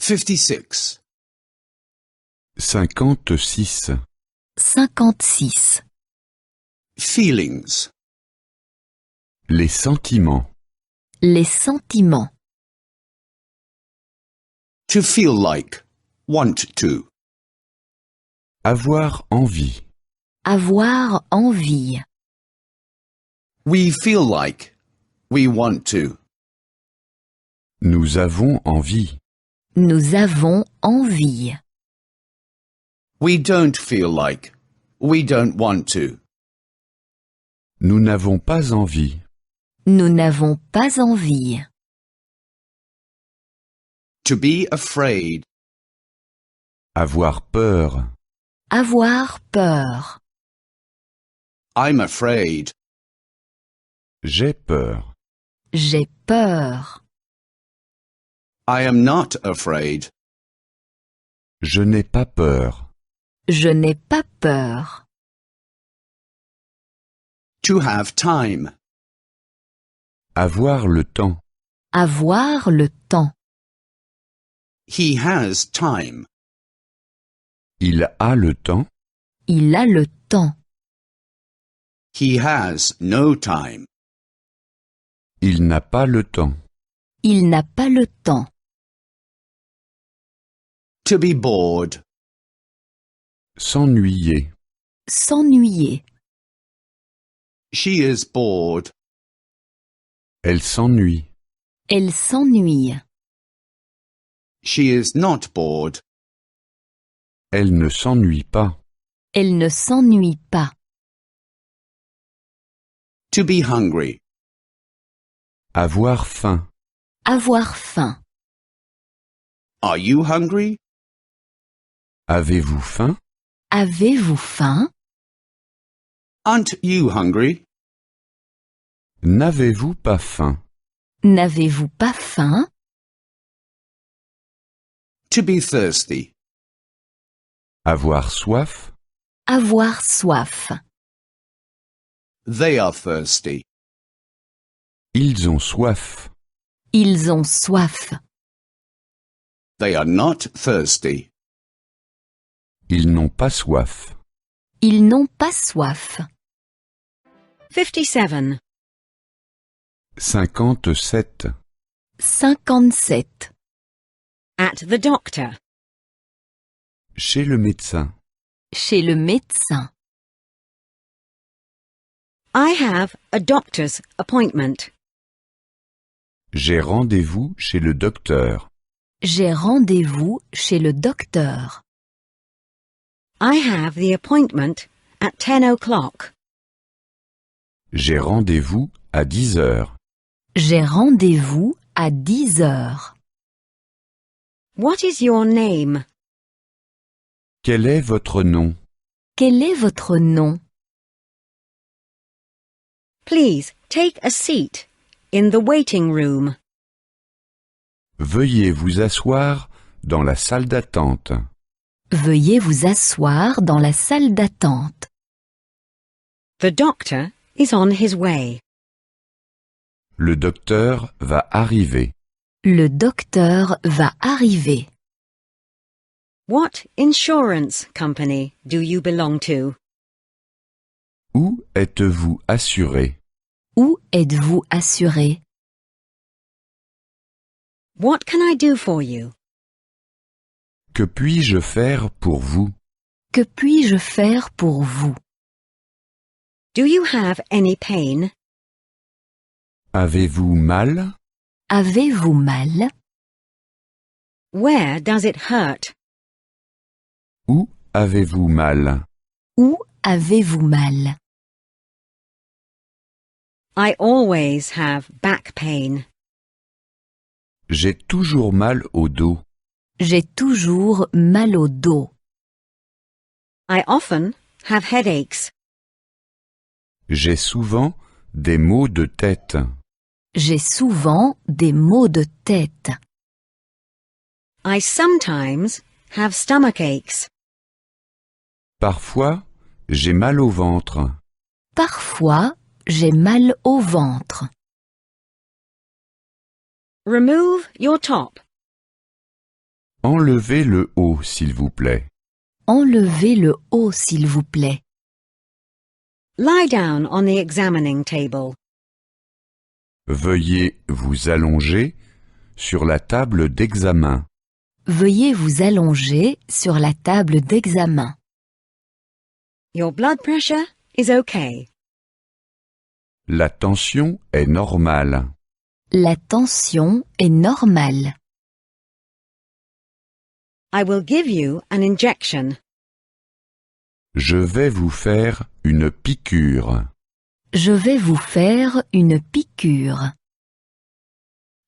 56. 56. 56. Feelings. Les sentiments. Les sentiments. To feel like. Want to. Avoir envie. Avoir envie. We feel like. We want to. Nous avons envie. Nous avons envie. We don't feel like. We don't want to. Nous n'avons pas envie. Nous n'avons pas envie. To be afraid. Avoir peur. Avoir peur. I'm afraid. J'ai peur. J'ai peur. I am not afraid. Je n'ai pas peur. Je n'ai pas peur. To have time. Avoir le temps. Avoir le temps. He has time. Il a le temps. Il a le temps. He has no time. Il n'a pas le temps. Il n'a pas le temps. To be bored. S'ennuyer. S'ennuyer. She is bored. Elle s'ennuie. Elle s'ennuie. She is not bored. Elle ne s'ennuie pas. Elle ne s'ennuie pas. To be hungry. Avoir faim. Avoir faim. Are you hungry? Avez-vous faim? Avez-vous faim? Aren't you hungry? N'avez-vous pas faim? N'avez-vous pas faim? To be thirsty. Avoir soif? Avoir soif. They are thirsty. Ils ont soif. Ils ont soif. They are not thirsty. Ils n'ont pas soif. Ils n'ont pas soif. 57. 57. 57. At the doctor. Chez le médecin. Chez le médecin. I have a doctor's appointment. J'ai rendez-vous chez le docteur. J'ai rendez-vous chez le docteur. I have the appointment at 10 o'clock. J'ai rendez-vous à 10 heures. J'ai rendez-vous à 10 heures. What is your name? Quel est votre nom? Quel est votre nom? Please take a seat in the waiting room. Veuillez vous asseoir dans la salle d'attente. Veuillez vous asseoir dans la salle d'attente. The doctor is on his way. Le docteur va arriver. Le docteur va arriver. What insurance company do you belong to? Où êtes-vous assuré? Où êtes-vous assuré? What can I do for you? Que puis-je faire pour vous? Que puis-je faire pour vous? Do you have any pain? Avez-vous mal? Avez-vous mal? Where does it hurt? Où avez-vous mal? Où avez-vous mal? I always have back pain. J'ai toujours mal au dos. J'ai toujours mal au dos. I often have headaches. J'ai souvent des maux de tête. J'ai souvent des maux de tête. I sometimes have stomach aches. Parfois, j'ai mal au ventre. Parfois, j'ai mal au ventre. Remove your top. Enlevez le haut, s'il vous plaît. Enlevez le haut, s'il vous plaît. Lie down on the examining table. Veuillez vous allonger sur la table d'examen. Veuillez vous allonger sur la table d'examen. Your blood pressure is okay. La tension est normale. La tension est normale. I will give you an injection. Je vais vous faire une piqûre. Je vais vous faire une piqûre.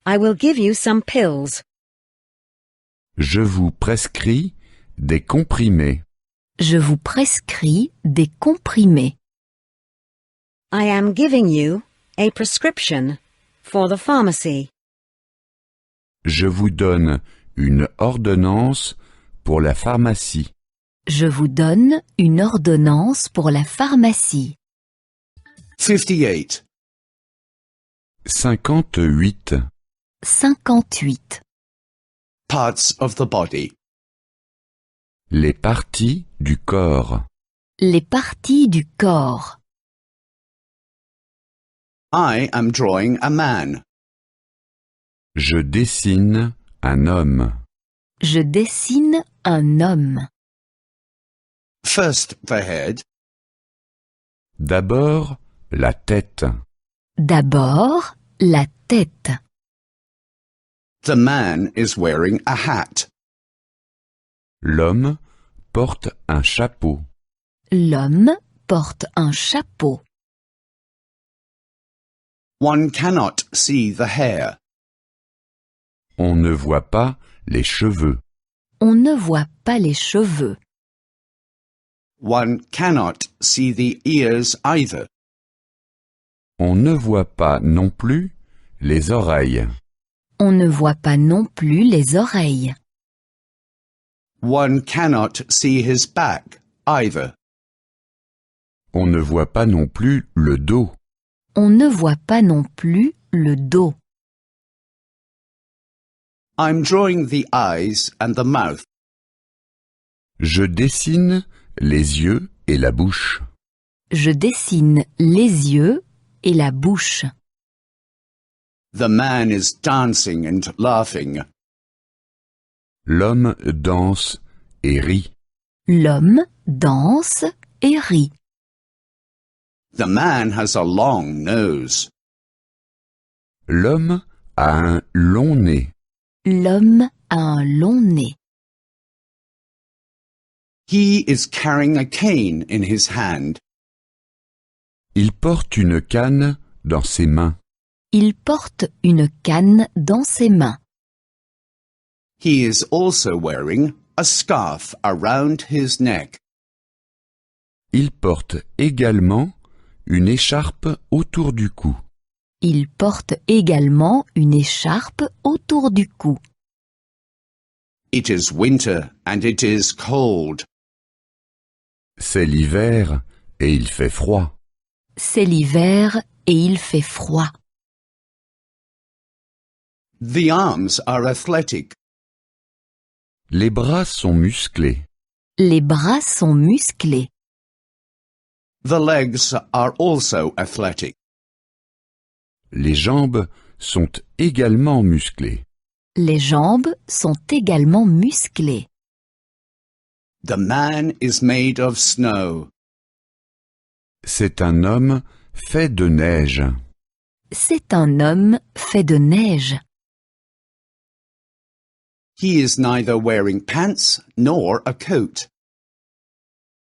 I will give you some pills. Je vous prescris des comprimés. Je vous prescris des comprimés. I am giving you a prescription for the pharmacy. Je vous donne une ordonnance pour la pharmacie. Je vous donne une ordonnance pour la pharmacie. 58. 58. 58. Parts of the body. Les parties du corps. Les parties du corps. I am drawing a man. Je dessine un homme. Je dessine un homme. First the head, D'abord, la tête. D'abord, la tête. the man is wearing a hat. L'homme porte un chapeau. L'homme porte un chapeau. One cannot see the hair. On ne voit pas les cheveux. On ne voit pas les cheveux. One cannot see the ears either. On ne voit pas non plus les oreilles. On ne voit pas non plus les oreilles. One cannot see his back either. On ne voit pas non plus le dos. On ne voit pas non plus le dos. I'm drawing the eyes and the mouth. Je dessine les yeux et la bouche. Je dessine les yeux et la bouche. The man is dancing and laughing. L'homme danse et rit. L'homme danse et rit. The man has a long nose. L'homme a un long nez. L'homme a un long nez. He is carrying a cane in his hand. Il porte une canne dans ses mains. Il porte une canne dans ses mains. He is also wearing a scarf around his neck. Il porte également une écharpe autour du cou. Il porte également une écharpe autour du cou. It is winter and it is cold. C'est l'hiver et il fait froid. C'est l'hiver et il fait froid. The arms are athletic. Les bras sont musclés. Les bras sont musclés. The legs are also athletic. Les jambes sont également musclées. Les jambes sont également musclées. The man is made of snow. C'est un homme fait de neige. C'est un homme fait de neige. He is neither wearing pants nor a coat.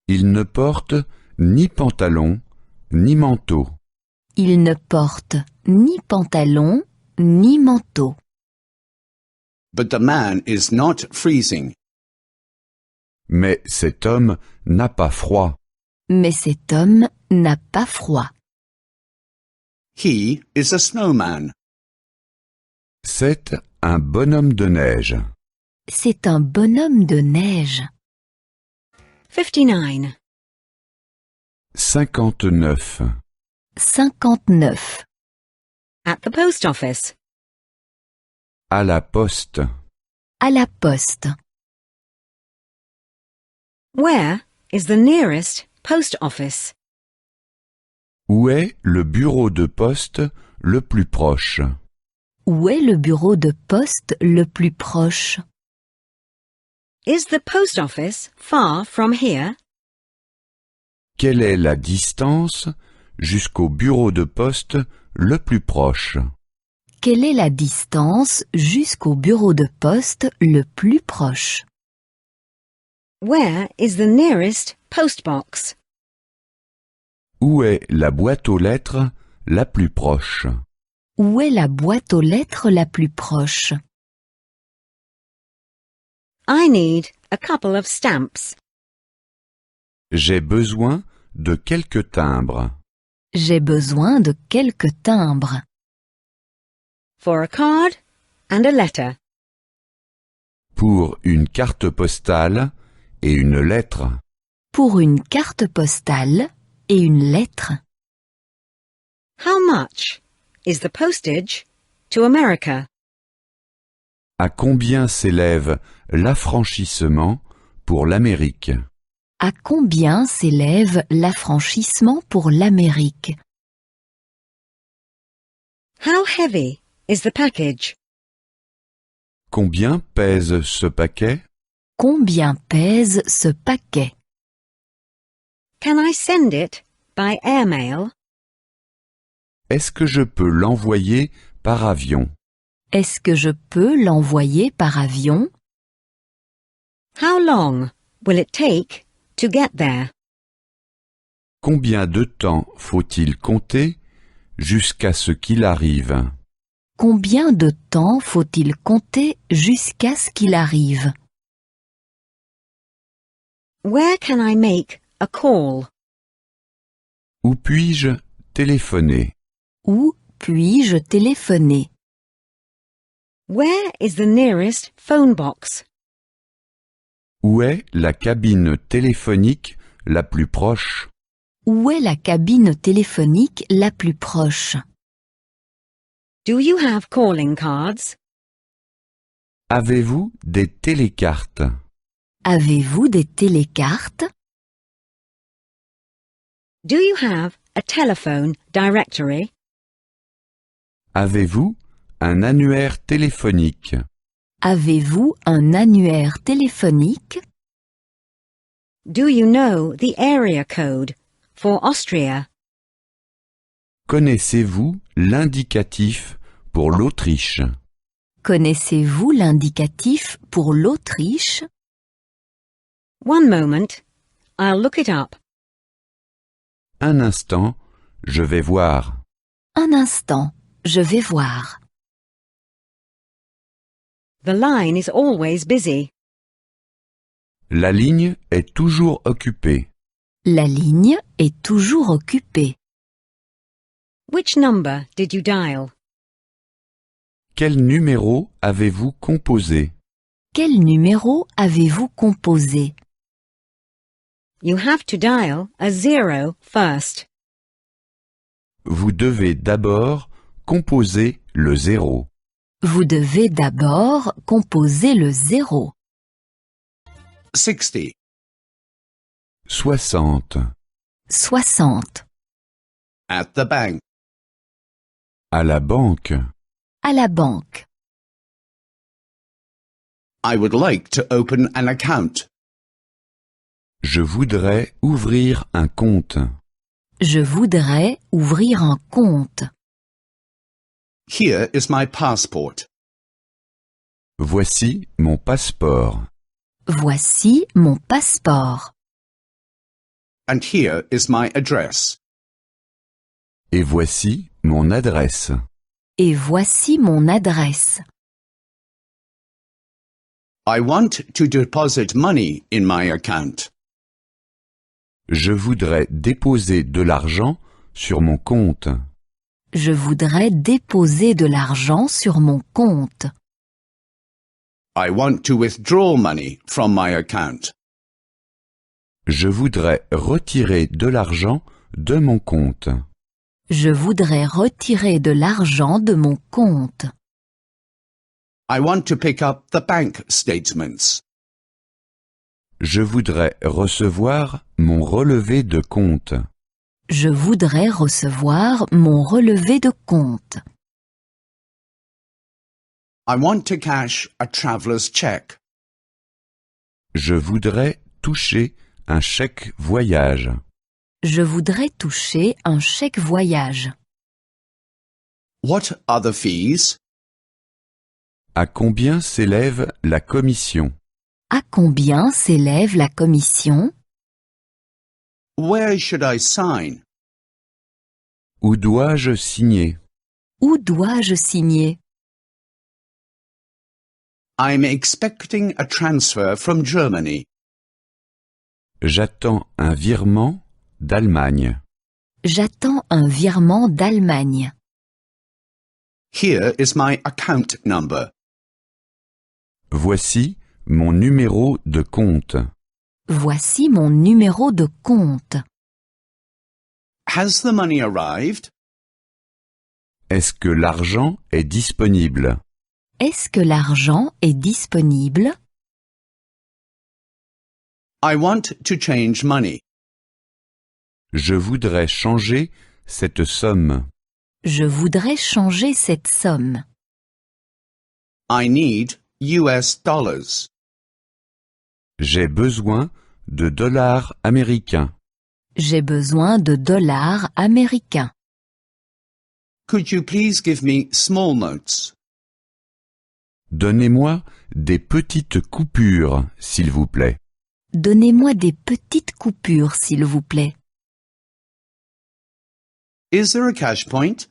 Il ne porte ni pantalon ni manteau. Il ne porte ni pantalon ni manteau. But the man is not freezing. Mais cet homme n'a pas froid. Mais cet homme n'a pas froid. He is a snowman. C'est un bonhomme de neige. C'est un bonhomme de neige. 59. 59. 59. At the post office. À la poste. À la poste. Where is the nearest post office? Où est le bureau de poste le plus proche? Où est le bureau de poste le plus proche? Is the post office far from here? Quelle est la distance jusqu'au bureau de poste le plus proche? Quelle est la distance jusqu'au bureau de poste le plus proche? Where is the nearest post box? Où est la boîte aux lettres la plus proche? Où est la boîte aux lettres la plus proche? I need a couple of stamps. J'ai besoin de quelques timbres. J'ai besoin de quelques timbres. For a card and a letter. Pour une carte postale et une lettre. Pour une carte postale et une lettre. How much is the postage to America? À combien s'élève l'affranchissement pour l'Amérique? À combien s'élève l'affranchissement pour l'Amérique? How heavy is the package? Combien pèse ce paquet? Combien pèse ce paquet? Can I send it by airmail? Est-ce que je peux l'envoyer par avion? Est-ce que je peux l'envoyer par avion? How long will it take to get there? Combien de temps faut-il compter jusqu'à ce qu'il arrive? Combien de temps faut-il compter jusqu'à ce qu'il arrive? Where can I make a call? Où puis-je téléphoner? Où puis-je téléphoner? Where is the nearest phone box? Où est la cabine téléphonique la plus proche? Où est la cabine téléphonique la plus proche? Do you have calling cards? Avez-vous des télécartes? Avez-vous des télécartes? Do you have a telephone directory? Avez-vous un annuaire téléphonique? Avez-vous un annuaire téléphonique? Do you know the area code for Austria? Connaissez-vous l'indicatif pour l'Autriche? Connaissez-vous l'indicatif pour l'Autriche? One moment, I'll look it up. Un instant, je vais voir. Un instant, je vais voir. The line is always busy. La ligne est toujours occupée. La ligne est toujours occupée. Which number did you dial? Quel numéro avez-vous composé? Quel numéro avez-vous composé? You have to dial a 0 first. Vous devez d'abord composer le 0. Vous devez d'abord composer le 0. 60. 60. 60. At the bank. À la banque. À la banque. I would like to open an account. Je voudrais ouvrir un compte. Je voudrais ouvrir un compte. Here is my passport. Voici mon passeport. Voici mon passeport. And here is my address. Et voici mon adresse. Et voici mon adresse. I want to deposit money in my account. Je voudrais déposer de l'argent sur mon compte. Je voudrais déposer de l'argent sur mon compte. I want to withdraw money from my account. Je voudrais retirer de l'argent de mon compte. Je voudrais retirer de l'argent de mon compte. I want to pick up the bank statements. Je voudrais recevoir mon relevé de compte. Je voudrais recevoir mon relevé de compte. I want to cash a traveller's check. Je voudrais toucher un chèque voyage. Je voudrais toucher un chèque voyage. What are the fees? À combien s'élève la commission? À combien s'élève la commission? Where should I sign? Où dois-je signer? Où dois-je signer? I'm expecting a transfer from Germany. J'attends un virement d'Allemagne. J'attends un virement d'Allemagne. Here is my account number. Voici mon numéro de compte. Voici mon numéro de compte. Has the money arrived? Est-ce que l'argent est disponible? Est-ce que l'argent est disponible? I want to change money. Je voudrais changer cette somme. Je voudrais changer cette somme. I need US dollars. J'ai besoin de dollars américains. J'ai besoin de dollars américains. Could you please give me small notes? Donnez-moi des petites coupures, s'il vous plaît. Donnez-moi des petites coupures, s'il vous plaît. Is there a cash point?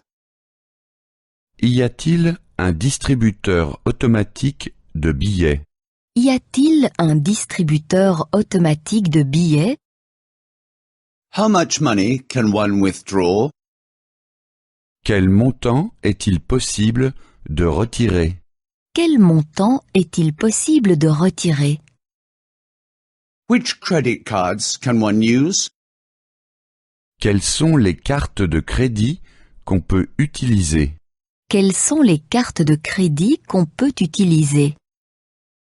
Y a-t-il un distributeur automatique de billets? Y a-t-il un distributeur automatique de billets? How much money can one withdraw? Quel montant est-il possible de retirer? Quel montant est-il possible de retirer? Which credit cards can one use? Quelles sont les cartes de crédit qu'on peut utiliser? Quelles sont les cartes de crédit qu'on peut utiliser?